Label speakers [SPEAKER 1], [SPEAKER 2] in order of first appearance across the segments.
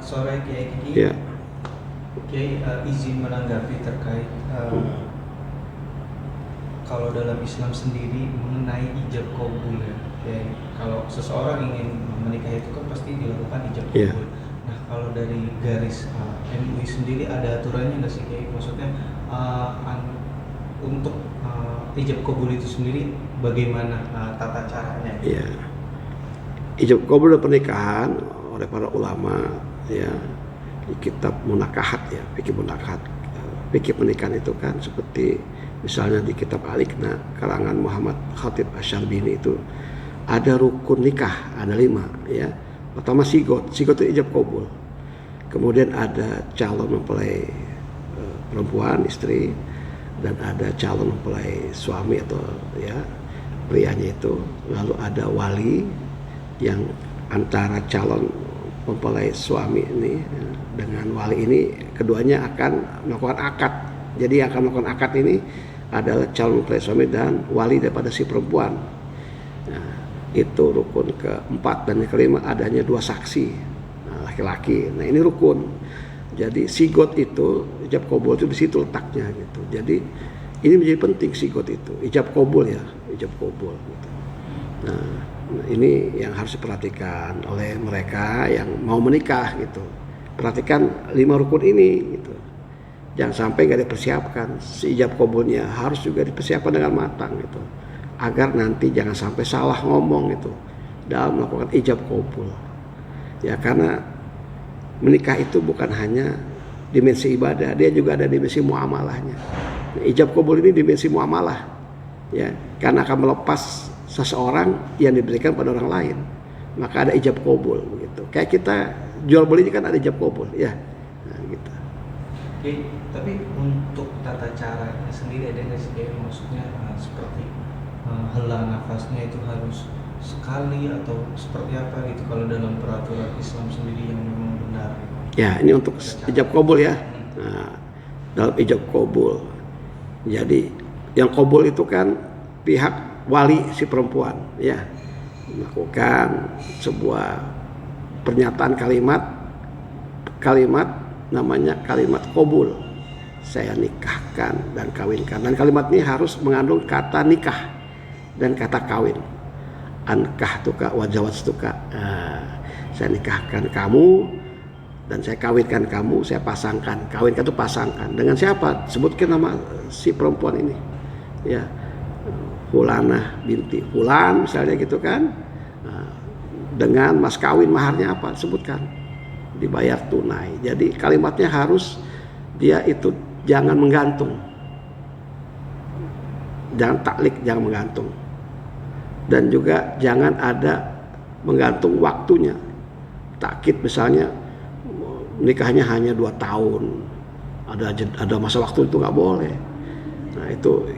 [SPEAKER 1] sore Kiai Kiki.
[SPEAKER 2] Ya.
[SPEAKER 1] Kiai izin menanggapi terkait kalau dalam Islam sendiri mengenai ijab kabul ya. Kiai, kalau seseorang ingin menikah itu kan pasti dilakukan ijab kabul.
[SPEAKER 2] Ya.
[SPEAKER 1] Nah kalau dari garis MUI sendiri ada aturannya nggak sih Kiai? Maksudnya untuk ijab kabul itu sendiri bagaimana tata caranya?
[SPEAKER 2] Ya. Ijab kabul dan pernikahan oleh para ulama ya di kitab Munakahat ya, fikih Munakahat. Fikih pernikahan itu kan seperti misalnya di kitab Al-Iqna karangan Muhammad Khatib Asy-Syarbini itu ada rukun nikah, ada 5 ya. Pertama sigot itu ijab kabul. Kemudian ada calon mempelai perempuan istri, dan ada calon mempelai suami atau ya prianya itu. Lalu ada wali yang antara calon mempelai suami ini dengan wali ini keduanya akan melakukan akad. Jadi yang akan melakukan akad ini adalah calon mempelai suami dan wali daripada si perempuan. Nah, itu rukun keempat, dan yang kelima adanya 2 saksi laki-laki. Nah ini rukun. Jadi sigot itu ijab kabul itu di situ letaknya gitu. Jadi ini menjadi penting sigot itu ijab kabul ya, ijab kabul gitu. Nah ini yang harus diperhatikan oleh mereka yang mau menikah gitu. Perhatikan 5 rukun ini gitu. Jangan sampai nggak dipersiapkan. Si ijab kabulnya harus juga dipersiapkan dengan matang gitu, agar nanti jangan sampai salah ngomong itu dalam melakukan ijab kabul. Ya karena menikah itu bukan hanya dimensi ibadah, dia juga ada dimensi muamalahnya. Nah, ijab kabul ini dimensi muamalah ya, karena akan melepas seseorang yang diberikan pada orang lain, maka ada ijab kabul begitu. Kayak kita jual beli kan ada ijab kabul ya. Nah, gitu.
[SPEAKER 1] Oke, tapi untuk tata caranya sendiri ada nggak sih kayak maksudnya seperti hela nafasnya itu harus sekali atau seperti apa gitu kalau dalam peraturan Islam sendiri yang memang benar?
[SPEAKER 2] Ya ini untuk ijab kabul ya. Nah, dalam ijab kabul, jadi yang kabul itu kan pihak wali si perempuan ya melakukan sebuah pernyataan kalimat namanya kalimat kabul, saya nikahkan dan kawinkan, dan kalimat ini harus mengandung kata nikah dan kata kawin. Ankah tuka wajawat tuka, saya nikahkan kamu dan saya kawinkan kamu, saya pasangkan. Kawinkan itu pasangkan dengan siapa? Sebutkan nama si perempuan ini ya, Fulanah binti Fulan misalnya gitu kan. Dengan mas kawin maharnya apa? Sebutkan, dibayar tunai. Jadi kalimatnya harus dia itu jangan menggantung, jangan taklik, jangan menggantung. Dan juga jangan ada menggantung waktunya. Takkid misalnya nikahnya hanya 2 tahun, ada masa waktu itu nggak boleh. Nah itu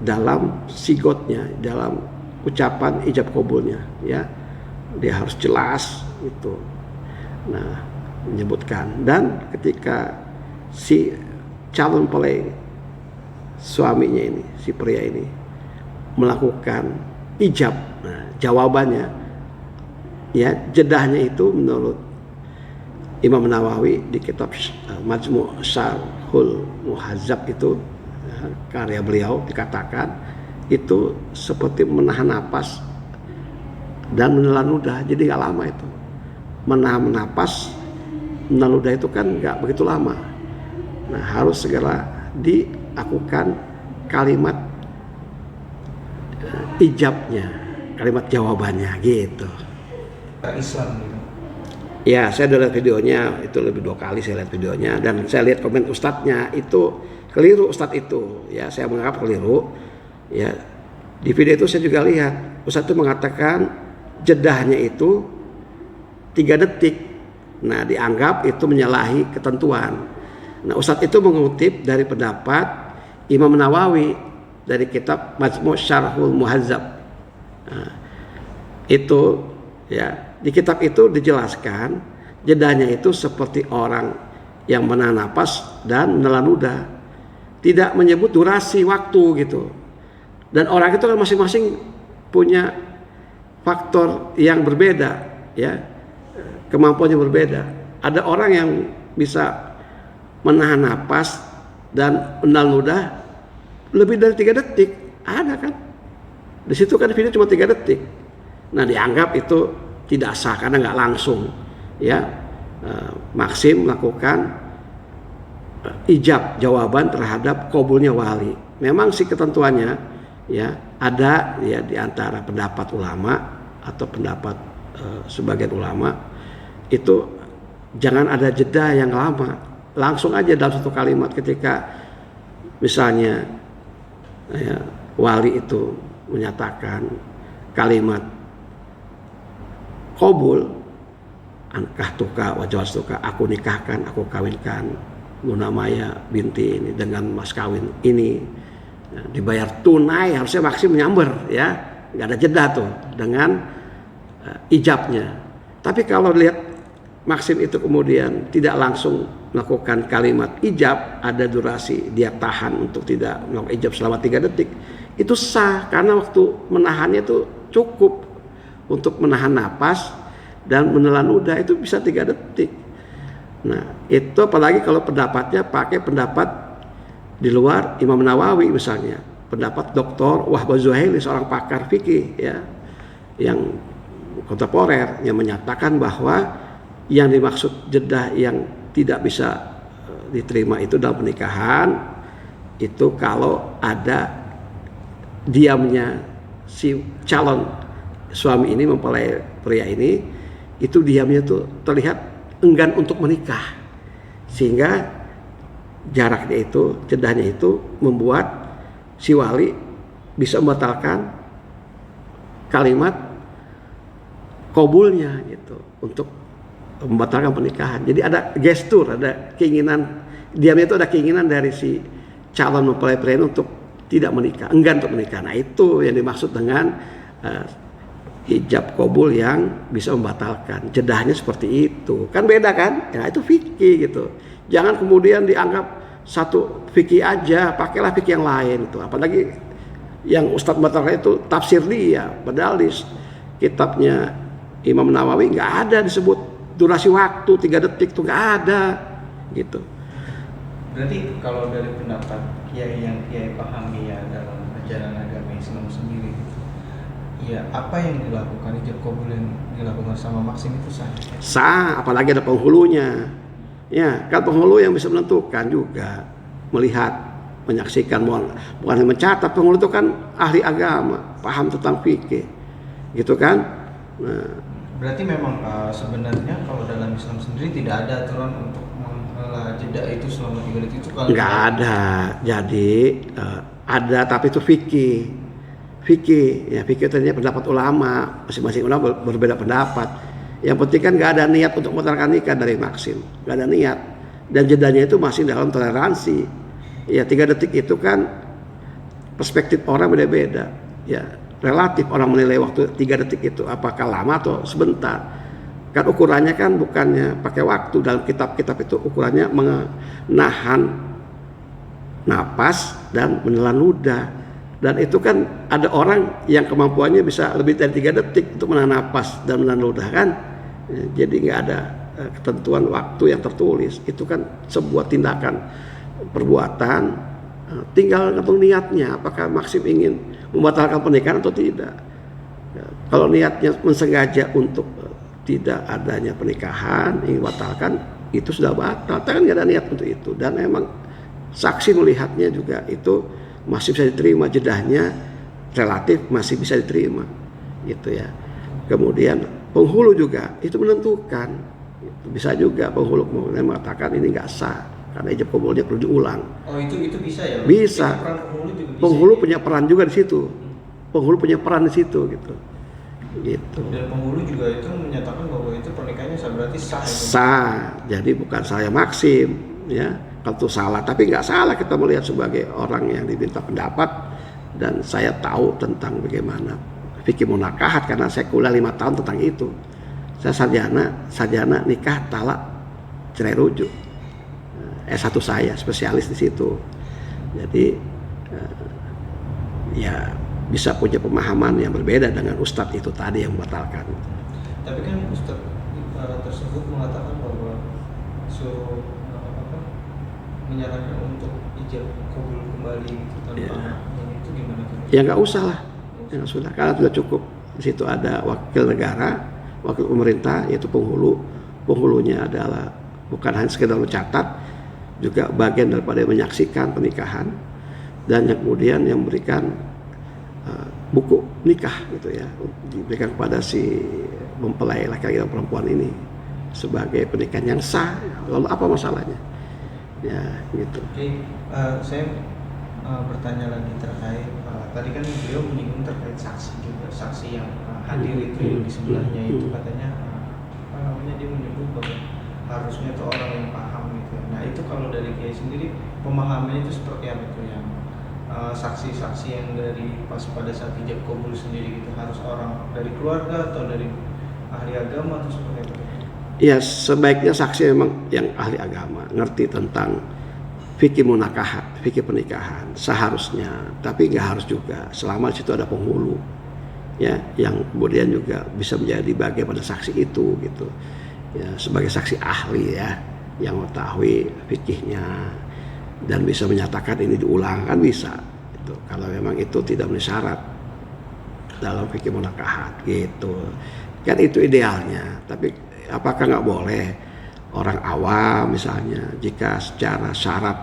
[SPEAKER 2] dalam sigotnya, dalam ucapan ijab kabulnya ya, dia harus jelas itu. Nah menyebutkan, dan ketika si calon mempelai suaminya ini, si pria ini melakukan ijab, nah, jawabannya ya jedahnya itu menurut Imam Nawawi di kitab Majmu' Syarhul Muhazzab itu karya beliau dikatakan itu seperti menahan napas dan menelan ludah. Jadi nggak lama itu menahan napas, menelan ludah itu kan nggak begitu lama. Nah harus segera dilakukan kalimat ijabnya, kalimat jawabannya gitu.
[SPEAKER 1] Islam gitu.
[SPEAKER 2] Ya saya udah lihat videonya, itu lebih 2 kali saya lihat videonya, dan saya lihat komen ustadznya itu keliru. Ustadz itu ya saya menganggap keliru ya. Di video itu saya juga lihat ustadz itu mengatakan jedahnya itu 3 detik. Nah dianggap itu menyalahi ketentuan. Nah ustadz itu mengutip dari pendapat Imam Nawawi dari kitab Majmu' Syarhul Muhazzab. Nah, itu ya di kitab itu dijelaskan jedahnya itu seperti orang yang menahan napas dan menelan ludah, tidak menyebut durasi waktu gitu. Dan orang itu kan masing-masing punya faktor yang berbeda ya, kemampuan yang berbeda. ada orang yang bisa menahan napas dan menelan ludah lebih dari 3 detik, ada kan? Di situ kan video cuma 3 detik. Nah, dianggap itu tidak sah karena nggak langsung, ya. Maksim melakukan ijab jawaban terhadap qabulnya wali. Memang sih ketentuannya, ya, ada ya di antara pendapat ulama atau pendapat sebagian ulama itu jangan ada jeda yang lama, langsung aja dalam satu kalimat. Ketika misalnya ya, wali itu menyatakan kalimat qabul, ankah tuka wajawaz tuka, aku nikahkan, aku kawinkan Luna Maya binti ini dengan mas kawin ini, ya, dibayar tunai, harusnya Maksim menyamber, ya, nggak ada jeda tuh dengan ijabnya. Tapi kalau lihat Maksim itu kemudian tidak langsung melakukan kalimat ijab, ada durasi dia tahan untuk tidak melakukan ijab selama 3 detik, itu sah karena waktu menahannya itu cukup untuk menahan napas dan menelan ludah, itu bisa 3 detik. Nah, itu apalagi kalau pendapatnya pakai pendapat di luar Imam Nawawi misalnya, pendapat Dr. Wahbah Zuhaili, seorang pakar fikih, ya, yang kontemporer, yang menyatakan bahwa yang dimaksud jeda yang tidak bisa diterima itu dalam pernikahan itu kalau ada diamnya si calon suami ini mempelai pria ini, itu diamnya tuh terlihat enggan untuk menikah, sehingga jaraknya itu, jedahnya itu membuat si wali bisa membatalkan kalimat qabulnya gitu, untuk membatalkan pernikahan. Jadi ada gestur, ada keinginan, diamnya itu ada keinginan dari si calon mempelai pria untuk tidak menikah, enggan untuk menikah. Nah, itu yang dimaksud dengan ijab qabul yang bisa membatalkan. Jedahnya seperti itu. Kan beda kan? Ya, itu fikih gitu. Jangan kemudian dianggap satu fikih aja, pakailah fikih yang lain itu. Apalagi yang Ustadz batalkan itu tafsir dia, padahal di kitabnya Imam Nawawi nggak ada disebut durasi waktu 3 detik, tuh nggak ada gitu.
[SPEAKER 1] Berarti kalau dari pendapat kiai yang kiai pahami ya dalam ajaran agama Islam sendiri, ya apa yang dilakukan ijab qabul yang dilakukan sama Maksim itu sah?
[SPEAKER 2] Sah, apalagi ada penghulunya. Ya, kan penghulu yang bisa menentukan juga, melihat, menyaksikan, bukan hanya mencatat. Penghulu itu kan ahli agama, paham tentang fikih, gitu kan? Nah,
[SPEAKER 1] berarti memang sebenarnya kalau dalam Islam sendiri tidak ada aturan untuk menghela jeda itu selama 3 detik itu kalau
[SPEAKER 2] nggak ada. Jadi ada, tapi itu fikih. Ya, fikih tadinya pendapat ulama, masing-masing ulama berbeda pendapat. Yang penting kan nggak ada niat untuk membatalkan nikah dari Maksim, nggak ada niat, dan jedanya itu masih dalam toleransi. Ya, 3 detik itu kan perspektif orang beda-beda. Ya, relatif orang menilai waktu 3 detik itu apakah lama atau sebentar. Kan ukurannya kan bukannya pakai waktu, dalam kitab-kitab itu ukurannya menahan napas dan menelan ludah. Dan itu kan ada orang yang kemampuannya bisa lebih dari 3 detik untuk menahan napas dan menelan ludah kan. Jadi nggak ada ketentuan waktu yang tertulis. Itu kan sebuah tindakan perbuatan, tinggal gantung niatnya, apakah Maksim ingin membatalkan pernikahan atau tidak. Ya, kalau niatnya mensengaja untuk tidak adanya pernikahan, ingin batalkan, itu sudah batal. Kan nggak ada niat untuk itu. Dan memang saksi melihatnya juga itu masih bisa diterima, jedahnya relatif masih bisa diterima, gitu ya. Kemudian penghulu juga itu menentukan, bisa juga penghulu mengatakan ini nggak sah karena ijab qabulnya perlu diulang.
[SPEAKER 1] Oh, itu bisa ya?
[SPEAKER 2] Bisa.
[SPEAKER 1] Penghulu juga bisa.
[SPEAKER 2] Penghulu punya peran juga di situ. Penghulu punya peran di situ gitu. Gitu.
[SPEAKER 1] Dan penghulu juga itu menyatakan bahwa itu pernikahannya sah, berarti sah.
[SPEAKER 2] Sah. Jadi bukan saya Maksim, ya. Kalau itu salah, tapi nggak salah kita melihat sebagai orang yang diminta pendapat, dan saya tahu tentang bagaimana fikih munakahat karena saya kuliah 5 tahun tentang itu. Saya sarjana nikah, talak, cerai rujuk. S1 saya spesialis di situ. Jadi ya bisa punya pemahaman yang berbeda dengan ustadz itu tadi yang membatalkan.
[SPEAKER 1] Tapi kan ustadz tersebut mengatakan bahwa suruh menyarankan untuk ijab kabul kembali gitu tanpa ini itu gimana tuh?
[SPEAKER 2] Ya nggak usah lah, ya sudah, karena sudah cukup. Di situ ada wakil negara, wakil pemerintah, yaitu penghulu. Penghulunya adalah bukan hanya sekedar mencatat, juga bagian daripada menyaksikan pernikahan, dan yang kemudian yang memberikan buku nikah gitu ya, diberikan kepada si mempelai laki-laki dan perempuan ini sebagai pernikahan yang sah. Lalu apa masalahnya? Ya gitu.
[SPEAKER 1] Oke, saya bertanya lagi terkait tadi kan beliau menyinggung terkait saksi juga, saksi yang hadir itu yang di sebelahnya itu katanya apa namanya, dia menyebut bahwa harusnya itu orang yang paham gitu. Nah itu kalau dari Kiai sendiri pemahamannya itu seperti apa tuh, yang saksi-saksi yang dari pas pada saat ijab kabul sendiri gitu, harus orang dari keluarga atau dari ahli agama atau seperti apa?
[SPEAKER 2] Ya sebaiknya saksi memang yang ahli agama, ngerti tentang fikih munakahat, fikih pernikahan seharusnya, tapi nggak harus juga. Selama di situ ada penghulu, ya, yang kemudian juga bisa menjadi bagian pada saksi itu, gitu. Ya, sebagai saksi ahli ya, yang mengetahui fikihnya dan bisa menyatakan ini diulang kan bisa. Itu kalau memang itu tidak memenuhi syarat dalam fikih munakahat, gitu. Kan itu idealnya, tapi apakah nggak boleh orang awam misalnya, jika secara syarat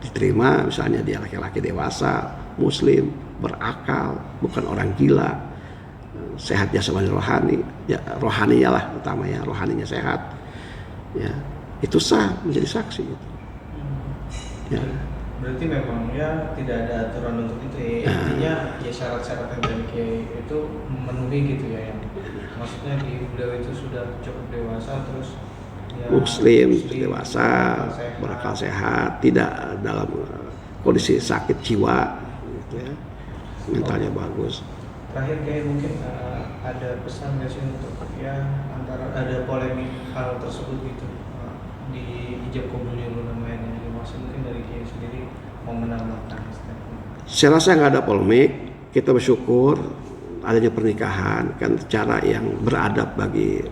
[SPEAKER 2] diterima, misalnya dia laki-laki dewasa, muslim, berakal, bukan orang gila, sehat jasmani rohani, ya, rohaninya lah utamanya, rohaninya sehat, ya itu sah menjadi saksi gitu. Ya.
[SPEAKER 1] Berarti memang ya tidak ada aturan untuk itu ya, intinya ya syarat-syarat yang dari Kiai itu memenuhi gitu ya, yang maksudnya di beliau itu sudah cukup dewasa, terus ya,
[SPEAKER 2] muslim dewasa, berakal sehat, tidak dalam kondisi sakit jiwa, gitu ya, mentalnya bagus.
[SPEAKER 1] Terakhir Kiai mungkin ada pesan nggak sih untuk ya antara ada polemik hal tersebut gitu di ijab kabul yang namanya, maksud mungkin dari Kiai sendiri mau menambahkan statement?
[SPEAKER 2] Saya rasa nggak ada polemik, kita bersyukur adanya pernikahan, kan cara yang beradab bagi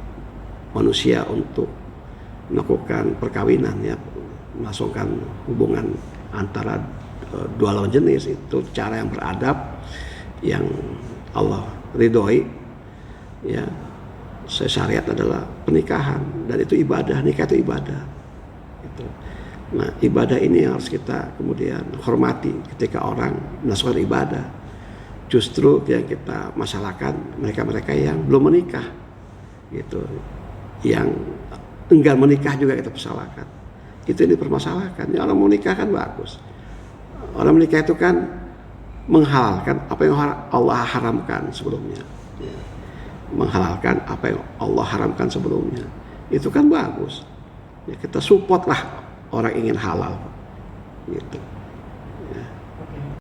[SPEAKER 2] manusia untuk melakukan perkawinan ya, masukkan hubungan antara dua lawan jenis, itu cara yang beradab yang Allah ridhoi ya. Syariat adalah pernikahan dan itu ibadah, nikah itu ibadah gitu. Nah ibadah ini harus kita kemudian hormati. Ketika orang melakukan ibadah, justru yang kita masalahkan mereka-mereka yang belum menikah gitu, yang enggan menikah juga kita persalahkan. Itu yang dipermasalahkan. Ya, orang mau nikah kan bagus. Orang menikah itu kan menghalalkan apa yang Allah haramkan sebelumnya. Ya. Menghalalkan apa yang Allah haramkan sebelumnya. Itu kan bagus. Ya, kita support lah orang ingin halal. Gitu.